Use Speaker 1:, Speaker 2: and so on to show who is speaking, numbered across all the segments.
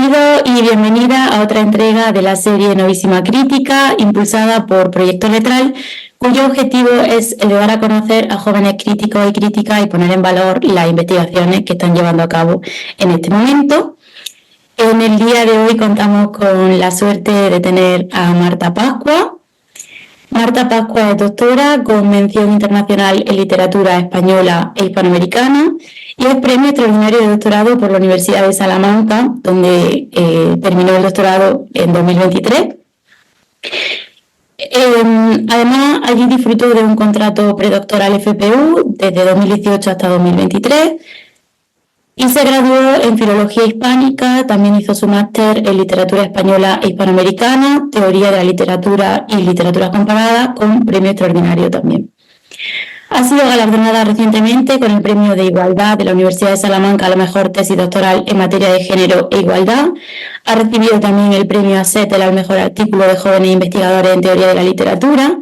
Speaker 1: Bienvenido y bienvenida a otra entrega de la serie Novísima Crítica, impulsada por Proyecto Letral, cuyo objetivo es elevar a conocer a jóvenes críticos y críticas y poner en valor las investigaciones que están llevando a cabo en este momento. En el día de hoy contamos con la suerte de tener a Marta Pascua. Marta Pascua es doctora con mención internacional en literatura española e hispanoamericana y es premio extraordinario de doctorado por la Universidad de Salamanca, donde terminó el doctorado en 2023. Además, allí disfrutó de un contrato predoctoral FPU desde 2018 hasta 2023 y se graduó en Filología Hispánica. También hizo su máster en Literatura Española e Hispanoamericana, Teoría de la Literatura y Literatura Comparada, con premio extraordinario también. Ha sido galardonada recientemente con el Premio de Igualdad de la Universidad de Salamanca a la mejor tesis doctoral en materia de género e igualdad. Ha recibido también el Premio ASETEL al mejor artículo de jóvenes investigadores en teoría de la literatura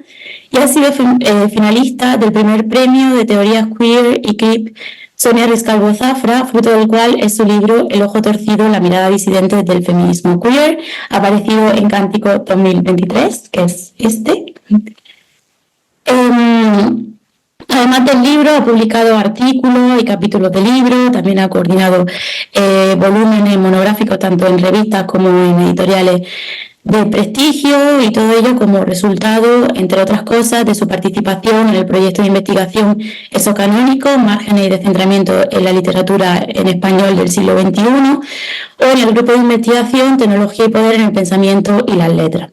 Speaker 1: y ha sido finalista del primer premio de teorías queer y CRIP Sonia Riscalvo Zafra, fruto del cual es su libro El ojo torcido, la mirada disidente del feminismo queer, aparecido en Cántico 2023, que es este. Además del libro, ha publicado artículos y capítulos de libro, también ha coordinado volúmenes monográficos tanto en revistas como en editoriales de prestigio, y todo ello como resultado, entre otras cosas, de su participación en el proyecto de investigación Exocanónicos, márgenes y descentramiento en la literatura en español del siglo XXI, o en el grupo de investigación Tecnología y Poder en el Pensamiento y las Letras.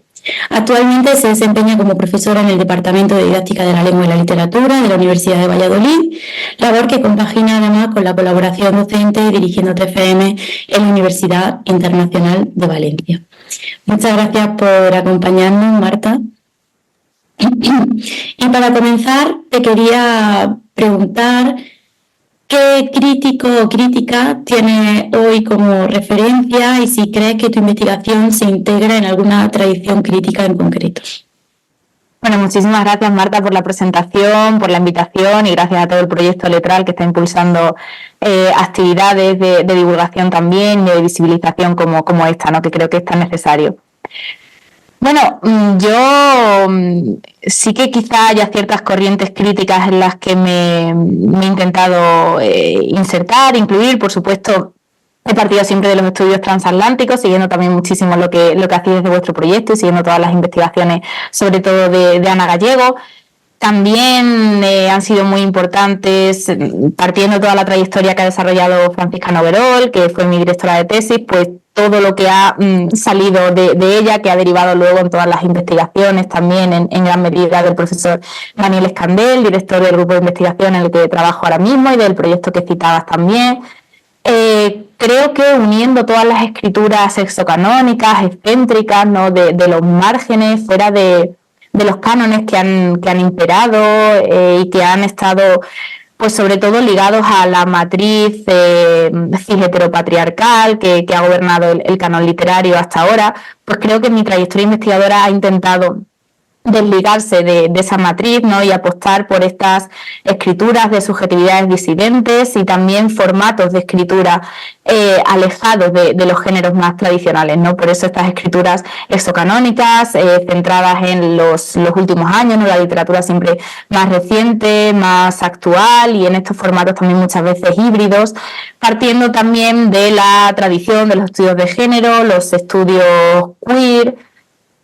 Speaker 1: Actualmente se desempeña como profesora en el Departamento de Didáctica de la Lengua y la Literatura de la Universidad de Valladolid, labor que compagina además con la colaboración docente dirigiendo TFM en la Universidad Internacional de Valencia. Muchas gracias por acompañarnos, Marta. Y para comenzar, te quería preguntar ¿qué crítico o crítica tienes hoy como referencia y si crees que tu investigación se integra en alguna tradición crítica en concreto?
Speaker 2: Bueno, muchísimas gracias, Marta, por la presentación, por la invitación y gracias a todo el proyecto Letral que está impulsando actividades de divulgación también y de visibilización como esta, ¿no? Que creo que es tan necesario. Bueno, yo sí que quizá haya ciertas corrientes críticas en las que me he intentado insertar, incluir. Por supuesto, he partido siempre de los estudios transatlánticos, siguiendo también muchísimo lo que hacéis desde vuestro proyecto y siguiendo todas las investigaciones, sobre todo de Ana Gallego. También han sido muy importantes, partiendo de toda la trayectoria que ha desarrollado Francisca Noverol, que fue mi directora de tesis, pues todo lo que ha salido de ella, que ha derivado luego en todas las investigaciones, también en gran medida del profesor Daniel Escandel, director del grupo de investigación en el que trabajo ahora mismo y del proyecto que citabas también. Creo que uniendo todas las escrituras exocanónicas, excéntricas, ¿no? de los márgenes, fuera de los cánones que han imperado y que han estado, pues sobre todo ligados a la matriz cis-heteropatriarcal que ha gobernado el canon literario hasta ahora, pues creo que mi trayectoria investigadora ha intentado desligarse de esa matriz, ¿no? Y apostar por estas escrituras de subjetividades disidentes y también formatos de escritura alejados de los géneros más tradicionales, ¿no? Por eso estas escrituras exocanónicas centradas en los últimos años, ¿no? La literatura siempre más reciente, más actual y en estos formatos también muchas veces híbridos, partiendo también de la tradición de los estudios de género, los estudios queer.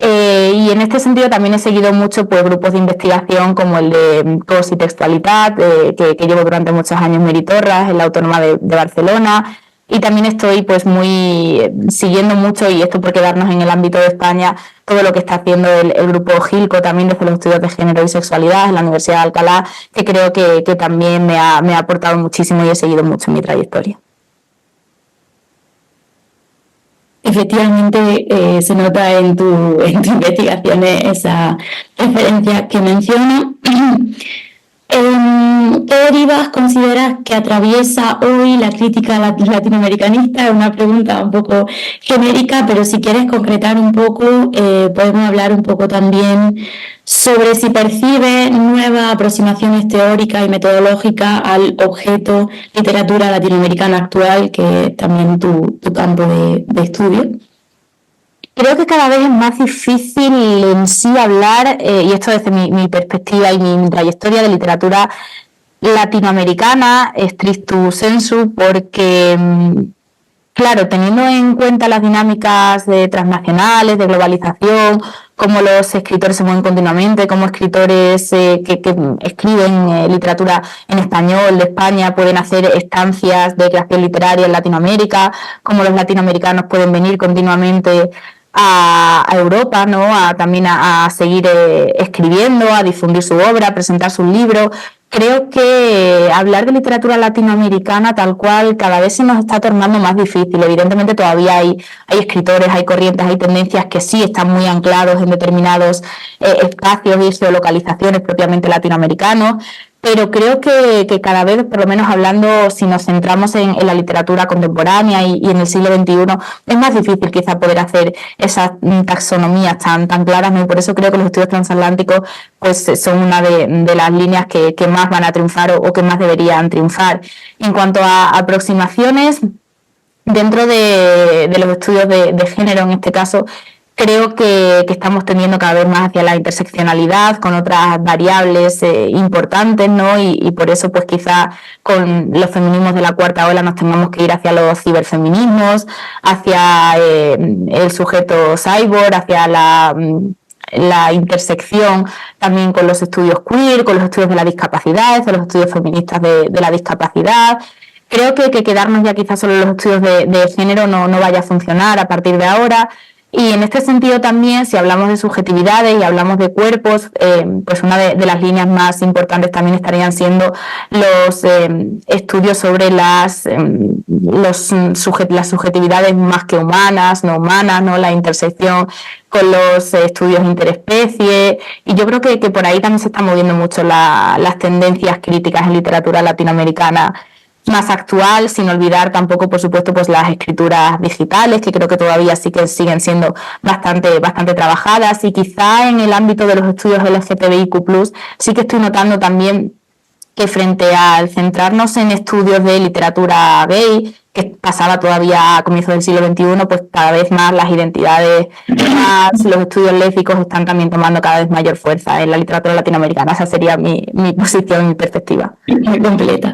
Speaker 2: Y en este sentido también he seguido mucho pues, grupos de investigación como el de COS y Textualidad, que llevo durante muchos años Meritorras, en la Autónoma de Barcelona, y también estoy pues muy siguiendo mucho, y esto por quedarnos en el ámbito de España, todo lo que está haciendo el grupo GILCO también desde los estudios de género y sexualidad en la Universidad de Alcalá, que creo que también me ha aportado muchísimo y he seguido mucho en mi trayectoria.
Speaker 1: Efectivamente, se nota en tus investigaciones esa referencia que menciono. ¿Qué derivas consideras que atraviesa hoy la crítica latinoamericanista? Es una pregunta un poco genérica, pero si quieres concretar un poco, podemos hablar un poco también sobre si percibe nuevas aproximaciones teóricas y metodológicas al objeto literatura latinoamericana actual, que es también tu campo de estudio.
Speaker 2: Creo que cada vez es más difícil en sí hablar, y esto desde mi perspectiva y mi trayectoria de literatura latinoamericana, stricto sensu, porque, claro, teniendo en cuenta las dinámicas transnacionales, de globalización, cómo los escritores se mueven continuamente, cómo escritores que escriben literatura en español de España pueden hacer estancias de creación literaria en Latinoamérica, cómo los latinoamericanos pueden venir continuamente a Europa, ¿no? También a seguir escribiendo, a difundir su obra, a presentar sus libros. Creo que hablar de literatura latinoamericana tal cual cada vez se nos está tornando más difícil. Evidentemente todavía hay escritores, hay corrientes, hay tendencias que sí están muy anclados en determinados espacios y geolocalizaciones propiamente latinoamericanos, pero creo que cada vez, por lo menos hablando, si nos centramos en la literatura contemporánea y en el siglo XXI, es más difícil quizá poder hacer esas taxonomías tan claras, ¿no? Y por eso creo que los estudios transatlánticos pues, son una de las líneas que más van a triunfar o que más deberían triunfar. En cuanto a aproximaciones, dentro de los estudios de género, en este caso, creo que estamos tendiendo cada vez más hacia la interseccionalidad con otras variables importantes, ¿no? Y por eso, pues quizá con los feminismos de la cuarta ola nos tengamos que ir hacia los ciberfeminismos, hacia el sujeto cyborg, hacia la intersección también con los estudios queer, con los estudios de la discapacidad, con los estudios feministas de la discapacidad. Creo que quedarnos ya quizás solo en los estudios de género no vaya a funcionar a partir de ahora. Y en este sentido también, si hablamos de subjetividades y hablamos de cuerpos, pues una de las líneas más importantes también estarían siendo los estudios sobre las subjetividades más que humanas, no humanas, ¿no? La intersección con los estudios interespecie, y yo creo que por ahí también se están moviendo mucho las tendencias críticas en literatura latinoamericana más actual, sin olvidar tampoco, por supuesto, pues las escrituras digitales, que creo que todavía sí que siguen siendo bastante trabajadas, y quizá en el ámbito de los estudios LGTBIQ+, sí que estoy notando también que frente al centrarnos en estudios de literatura gay, que pasaba todavía a comienzos del siglo XXI, pues cada vez más las identidades, más los estudios lésbicos están también tomando cada vez mayor fuerza en la literatura latinoamericana. Esa sería mi posición, mi perspectiva.
Speaker 1: Muy completa.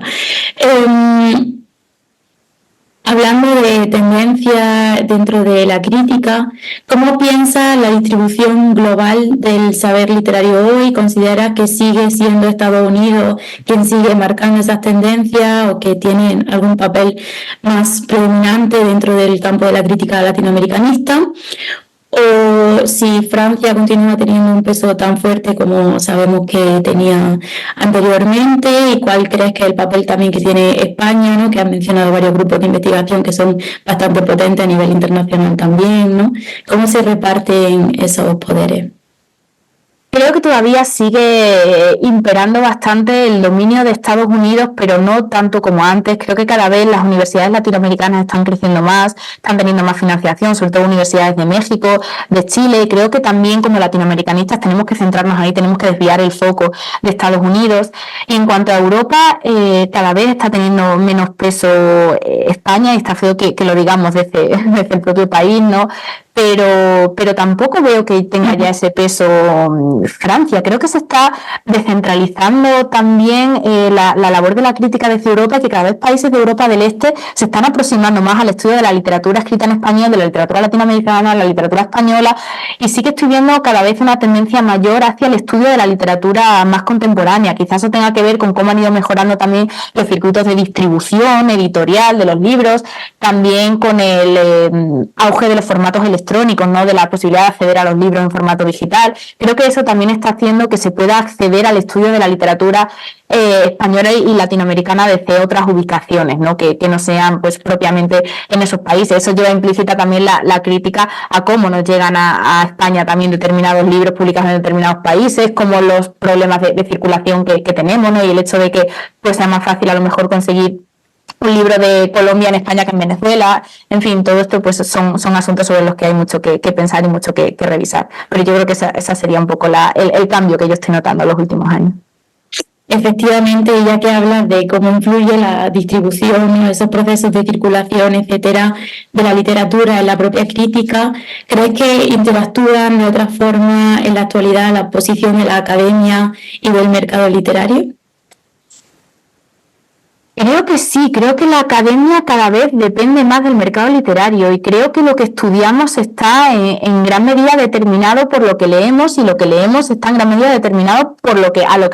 Speaker 1: Hablando de tendencia dentro de la crítica, ¿cómo piensas la distribución global del saber literario hoy? ¿Consideras que sigue siendo Estados Unidos quien sigue marcando esas tendencias o que tiene algún papel más predominante dentro del campo de la crítica latinoamericanista? ¿O si Francia continúa teniendo un peso tan fuerte como sabemos que tenía anteriormente? ¿Y cuál crees que es el papel también que tiene España, ¿no? Que has mencionado varios grupos de investigación que son bastante potentes a nivel internacional también, ¿no? ¿Cómo se reparten esos poderes?
Speaker 2: Creo que todavía sigue imperando bastante el dominio de Estados Unidos, pero no tanto como antes. Creo que cada vez las universidades latinoamericanas están creciendo más, están teniendo más financiación, sobre todo universidades de México, de Chile. Y creo que también como latinoamericanistas tenemos que centrarnos ahí, tenemos que desviar el foco de Estados Unidos. Y en cuanto a Europa, cada vez está teniendo menos peso España, y está feo que lo digamos desde el propio país, ¿no? Pero tampoco veo que tenga ya ese peso Francia. Creo que se está descentralizando también la labor de la crítica desde Europa, y que cada vez países de Europa del Este se están aproximando más al estudio de la literatura escrita en español, de la literatura latinoamericana, la literatura española, y sí que estoy viendo cada vez una tendencia mayor hacia el estudio de la literatura más contemporánea. Quizás eso tenga que ver con cómo han ido mejorando también los circuitos de distribución editorial de los libros, también con el auge de los formatos electrónicos electrónicos, ¿no? De la posibilidad de acceder a los libros en formato digital. Creo que eso también está haciendo que se pueda acceder al estudio de la literatura española y latinoamericana desde otras ubicaciones, ¿no? Que no sean pues propiamente en esos países. Eso lleva implícita también la crítica a cómo nos llegan a España también determinados libros publicados en determinados países, como los problemas de circulación que tenemos, ¿no? Y el hecho de que pues sea más fácil a lo mejor conseguir un libro de Colombia en España que en Venezuela. En fin, todo esto pues son asuntos sobre los que hay mucho que pensar y mucho que revisar. Pero yo creo que esa sería un poco el cambio que yo estoy notando en los últimos años.
Speaker 1: Efectivamente, ya que hablas de cómo influye la distribución, esos procesos de circulación, etcétera, de la literatura en la propia crítica, ¿crees que interactúan de otra forma en la actualidad la posición de la academia y del mercado literario?
Speaker 2: Creo que sí, creo que la academia cada vez depende más del mercado literario y creo que lo que estudiamos está en gran medida determinado por lo que leemos y lo que leemos está en gran medida determinado por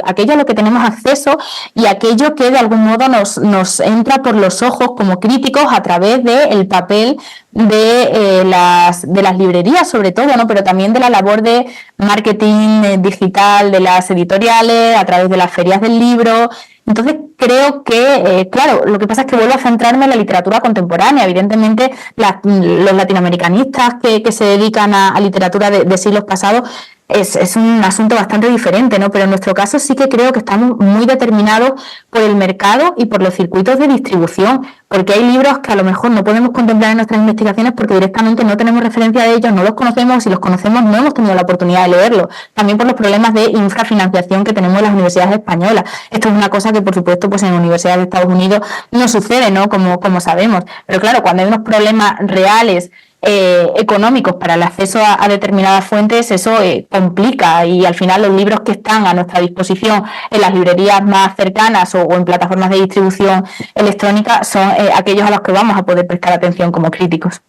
Speaker 2: aquello a lo que tenemos acceso y aquello que de algún modo nos entra por los ojos como críticos a través del papel de las librerías sobre todo, ¿no? Pero también de la labor de marketing digital de las editoriales, a través de las ferias del libro. Entonces creo que, claro, lo que pasa es que vuelvo a centrarme en la literatura contemporánea. Evidentemente los latinoamericanistas que se dedican a literatura de siglos pasados es un asunto bastante diferente, ¿no? Pero en nuestro caso sí que creo que estamos muy determinados por el mercado y por los circuitos de distribución, porque hay libros que a lo mejor no podemos contemplar en nuestras investigaciones porque directamente no tenemos referencia de ellos, no los conocemos, si los conocemos no hemos tenido la oportunidad de leerlos. También por los problemas de infrafinanciación que tenemos en las universidades españolas. Esto es una cosa que, por supuesto, pues en universidades de Estados Unidos no sucede, ¿no? Como sabemos. Pero claro, cuando hay unos problemas reales económicos para el acceso a determinadas fuentes, eso complica y al final los libros que están a nuestra disposición en las librerías más cercanas o en plataformas de distribución electrónica son aquellos a los que vamos a poder prestar atención como críticos.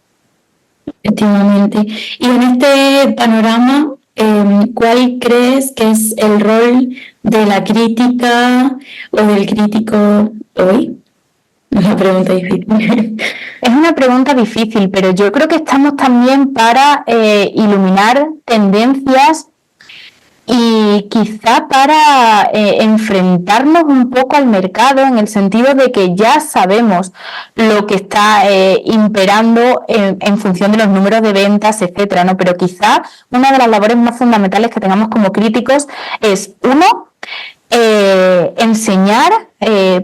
Speaker 1: Efectivamente. Y en este panorama, ¿cuál crees que es el rol de la crítica o del crítico hoy? Una pregunta difícil.
Speaker 2: Es una pregunta difícil, pero yo creo que estamos también para iluminar tendencias y quizá para enfrentarnos un poco al mercado en el sentido de que ya sabemos lo que está imperando en función de los números de ventas, etcétera, ¿no? Pero quizá una de las labores más fundamentales que tengamos como críticos es, uno, enseñar,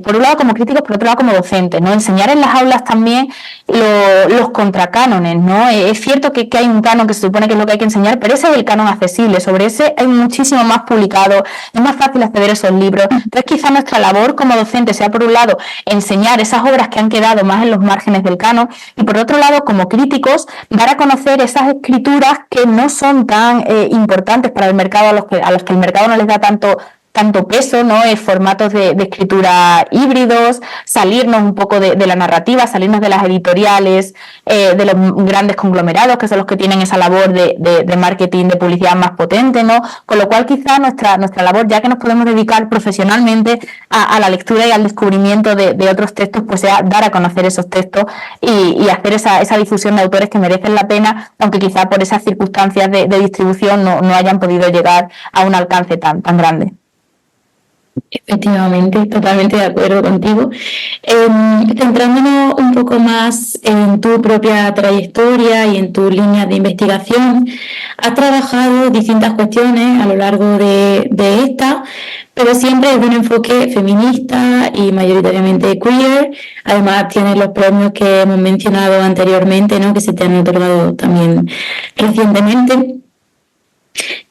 Speaker 2: por un lado como críticos, por otro lado como docentes, ¿no? Enseñar en las aulas también los contracánones, ¿no? Es cierto que hay un canon que se supone que es lo que hay que enseñar, pero ese es el canon accesible, sobre ese hay muchísimo más publicado, es más fácil acceder a esos libros. Entonces quizá nuestra labor como docente sea por un lado enseñar esas obras que han quedado más en los márgenes del canon y por otro lado como críticos dar a conocer esas escrituras que no son tan importantes para el mercado, a los que el mercado no les da tanto peso, ¿no? Formatos de escritura híbridos, salirnos un poco de la narrativa, salirnos de las editoriales, de los grandes conglomerados, que son los que tienen esa labor de marketing, de publicidad más potente, ¿no? Con lo cual quizá nuestra labor, ya que nos podemos dedicar profesionalmente a la lectura y al descubrimiento de otros textos, pues sea dar a conocer esos textos y hacer esa difusión de autores que merecen la pena, aunque quizá por esas circunstancias de distribución no hayan podido llegar a un alcance tan grande.
Speaker 1: Efectivamente, totalmente de acuerdo contigo. Centrándonos un poco más en tu propia trayectoria y en tus líneas de investigación, has trabajado distintas cuestiones a lo largo de esta, pero siempre desde un enfoque feminista y mayoritariamente queer. Además, tienes los premios que hemos mencionado anteriormente, ¿no? Que se te han otorgado también recientemente.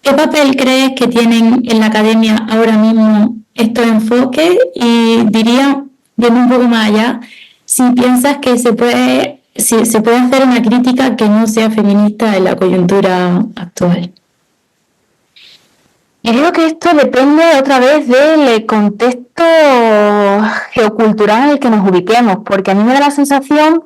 Speaker 1: ¿Qué papel crees que tienen en la academia ahora mismo estos enfoques? Y diría, yendo un poco más allá, si piensas que se puede hacer una crítica que no sea feminista en la coyuntura actual.
Speaker 2: Y creo que esto depende otra vez del contexto geocultural en el que nos ubiquemos, porque a mí me da la sensación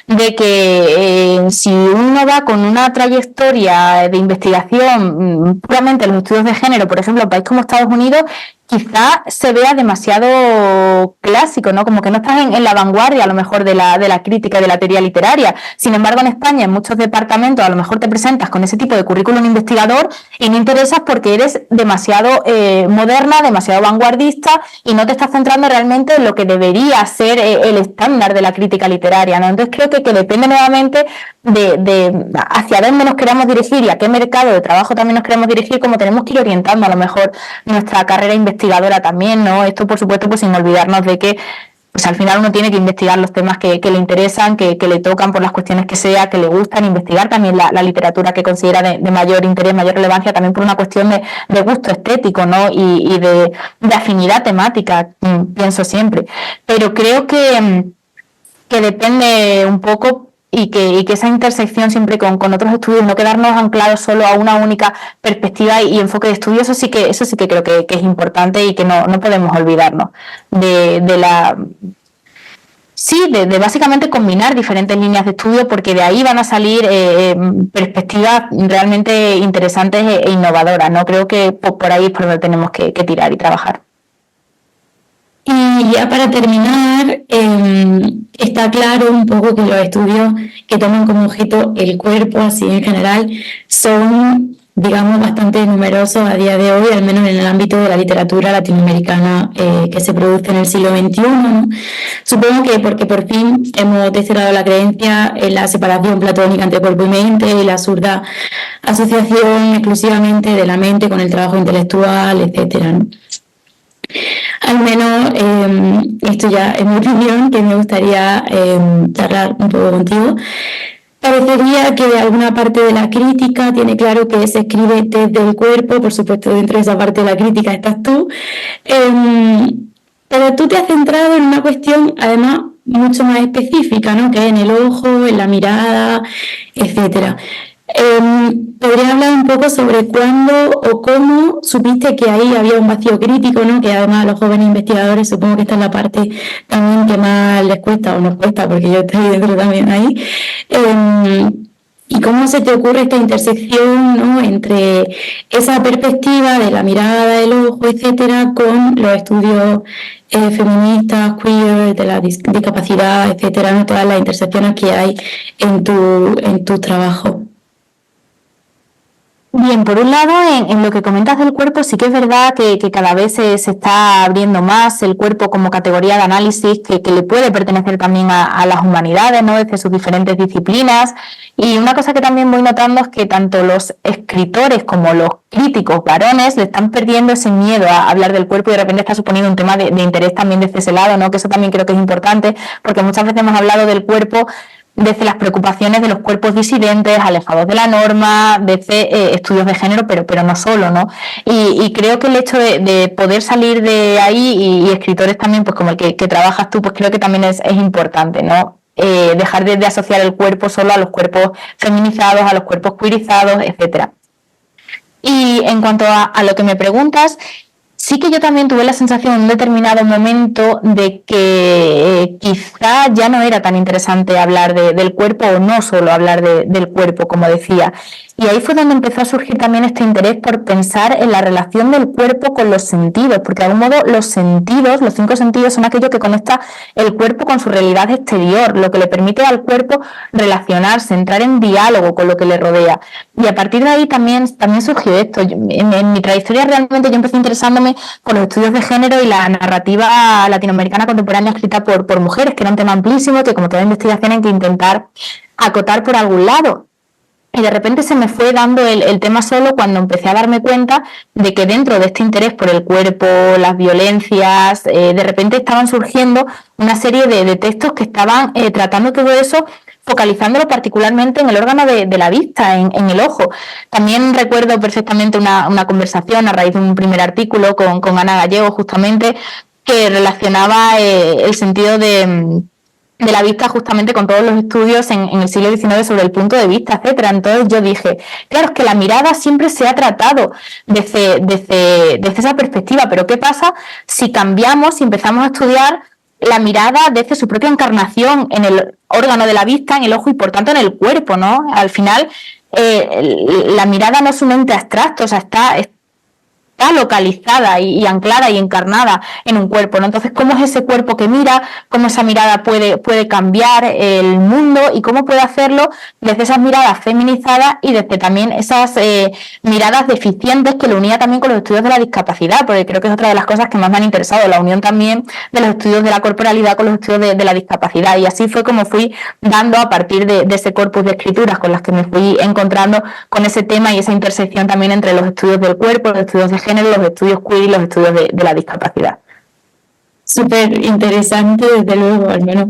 Speaker 2: de que si uno uno va con una trayectoria de investigación puramente en los estudios de género, por ejemplo, en un país como Estados Unidos, quizá se vea demasiado clásico, ¿no? Como que no estás en la vanguardia a lo mejor de la crítica y de la teoría literaria. Sin embargo, en España, en muchos departamentos, a lo mejor te presentas con ese tipo de currículum investigador y no interesas porque eres demasiado moderna, demasiado vanguardista y no te estás centrando realmente en lo que debería ser el estándar de la crítica literaria, ¿no? Entonces creo que depende nuevamente de hacia dónde nos queremos dirigir y a qué mercado de trabajo también nos queremos dirigir, como tenemos que ir orientando a lo mejor nuestra carrera investigadora también, ¿no? Esto, por supuesto, pues sin olvidarnos de que pues al final uno tiene que investigar los temas que le interesan, que le tocan por las cuestiones que sea, que le gustan, investigar también la literatura que considera de mayor interés, mayor relevancia, también por una cuestión de gusto estético, ¿no? Y de afinidad temática, pienso siempre. Pero creo que depende un poco y que esa intersección siempre con otros estudios, no quedarnos anclados solo a una única perspectiva y enfoque de estudio, eso sí que creo que es importante y que no podemos olvidarnos de básicamente combinar diferentes líneas de estudio, porque de ahí van a salir perspectivas realmente interesantes e innovadoras, ¿no? Creo que por ahí es por donde tenemos que tirar y trabajar.
Speaker 1: Y ya para terminar, está claro un poco que los estudios que toman como objeto el cuerpo, así en general, son, digamos, bastante numerosos a día de hoy, al menos en el ámbito de la literatura latinoamericana que se produce en el siglo XXI, ¿no? Supongo que porque por fin hemos desterrado la creencia en la separación platónica entre cuerpo y mente y la absurda asociación exclusivamente de la mente con el trabajo intelectual, etcétera, ¿no? Al menos, esto ya es mi opinión, que me gustaría charlar un poco contigo. Parecería que alguna parte de la crítica tiene claro que se escribe desde el cuerpo, por supuesto dentro de esa parte de la crítica estás tú, pero tú te has centrado en una cuestión además mucho más específica, ¿no? Que es en el ojo, en la mirada, etcétera. ¿Podrías hablar un poco sobre cuándo o cómo supiste que ahí había un vacío crítico, ¿no? Que además a los jóvenes investigadores supongo que esta es la parte también que más les cuesta o nos cuesta, porque yo estoy dentro también ahí. ¿Y cómo se te ocurre esta intersección, ¿no? Entre esa perspectiva de la mirada, el ojo, etcétera, con los estudios feministas, queer, de la discapacidad, etcétera, ¿no? Todas las intersecciones que hay en tu trabajo?
Speaker 2: Bien, por un lado, en lo que comentas del cuerpo, sí que es verdad que cada vez se está abriendo más el cuerpo como categoría de análisis que le puede pertenecer también a las humanidades, ¿no? Desde sus diferentes disciplinas. Y una cosa que también voy notando es que tanto los escritores como los críticos varones le están perdiendo ese miedo a hablar del cuerpo y de repente está suponiendo un tema de interés también desde ese lado, ¿no? Que eso también creo que es importante, porque muchas veces hemos hablado del cuerpo desde las preocupaciones de los cuerpos disidentes, alejados de la norma, desde estudios de género, pero no solo, ¿no? Y creo que el hecho de poder salir de ahí y escritores también, pues como el que trabajas tú, pues creo que también es importante, ¿no? Dejar de asociar el cuerpo solo a los cuerpos feminizados, a los cuerpos queerizados, etcétera. Y en cuanto a lo que me preguntas, sí que yo también tuve la sensación en un determinado momento de que quizá ya no era tan interesante hablar del cuerpo o no solo hablar del cuerpo, como decía. Y ahí fue donde empezó a surgir también este interés por pensar en la relación del cuerpo con los sentidos, porque de algún modo los sentidos, los 5 sentidos, son aquello que conecta el cuerpo con su realidad exterior, lo que le permite al cuerpo relacionarse, entrar en diálogo con lo que le rodea. Y a partir de ahí también surgió esto. En mi trayectoria realmente yo empecé interesándome por los estudios de género y la narrativa latinoamericana contemporánea escrita por mujeres, que era un tema amplísimo que como toda investigación hay que intentar acotar por algún lado. Y de repente se me fue dando el tema solo cuando empecé a darme cuenta de que dentro de este interés por el cuerpo, las violencias, de repente estaban surgiendo una serie de textos que estaban tratando todo eso, focalizándolo particularmente en el órgano de la vista, en el ojo. También recuerdo perfectamente una conversación a raíz de un primer artículo con Ana Gallego, justamente, que relacionaba el sentido de la vista justamente con todos los estudios en el siglo XIX sobre el punto de vista, etcétera. Entonces yo dije, claro, es que la mirada siempre se ha tratado desde esa perspectiva, pero ¿qué pasa si cambiamos, si empezamos a estudiar la mirada desde su propia encarnación en el órgano de la vista, en el ojo y por tanto en el cuerpo, ¿no? Al final, la mirada no es un ente abstracto, o sea, está localizada y anclada y encarnada en un cuerpo, ¿no? Entonces, ¿cómo es ese cuerpo que mira? ¿Cómo esa mirada puede cambiar el mundo? ¿Y cómo puede hacerlo desde esas miradas feminizadas y desde también esas miradas deficientes que lo unía también con los estudios de la discapacidad? Porque creo que es otra de las cosas que más me han interesado, la unión también de los estudios de la corporalidad con los estudios de la discapacidad. Y así fue como fui dando a partir de ese corpus de escrituras con las que me fui encontrando con ese tema y esa intersección también entre los estudios del cuerpo, los estudios de género, los estudios queer y los estudios de la discapacidad.
Speaker 1: Súper interesante, desde luego, al menos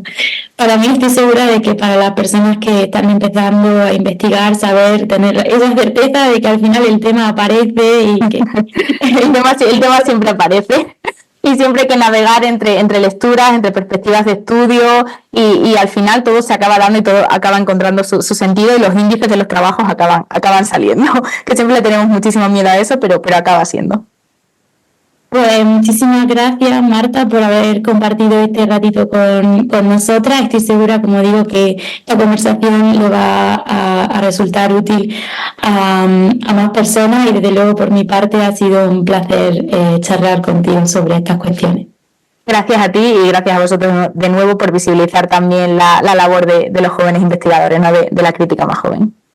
Speaker 1: para mí. Estoy segura de que para las personas que están empezando a investigar, saber, tener esa certeza de que al final el tema aparece y que
Speaker 2: el tema siempre aparece. Y siempre hay que navegar entre lecturas, entre perspectivas de estudio y al final todo se acaba dando y todo acaba encontrando su sentido y los índices de los trabajos acaban saliendo. Que siempre le tenemos muchísimo miedo a eso, pero acaba siendo.
Speaker 1: Pues muchísimas gracias, Marta, por haber compartido este ratito con nosotras. Estoy segura, como digo, que esta conversación le va a resultar útil a más personas y desde luego por mi parte ha sido un placer charlar contigo sobre estas cuestiones.
Speaker 2: Gracias a ti y gracias a vosotros de nuevo por visibilizar también la labor de los jóvenes investigadores, ¿no? de la crítica más joven.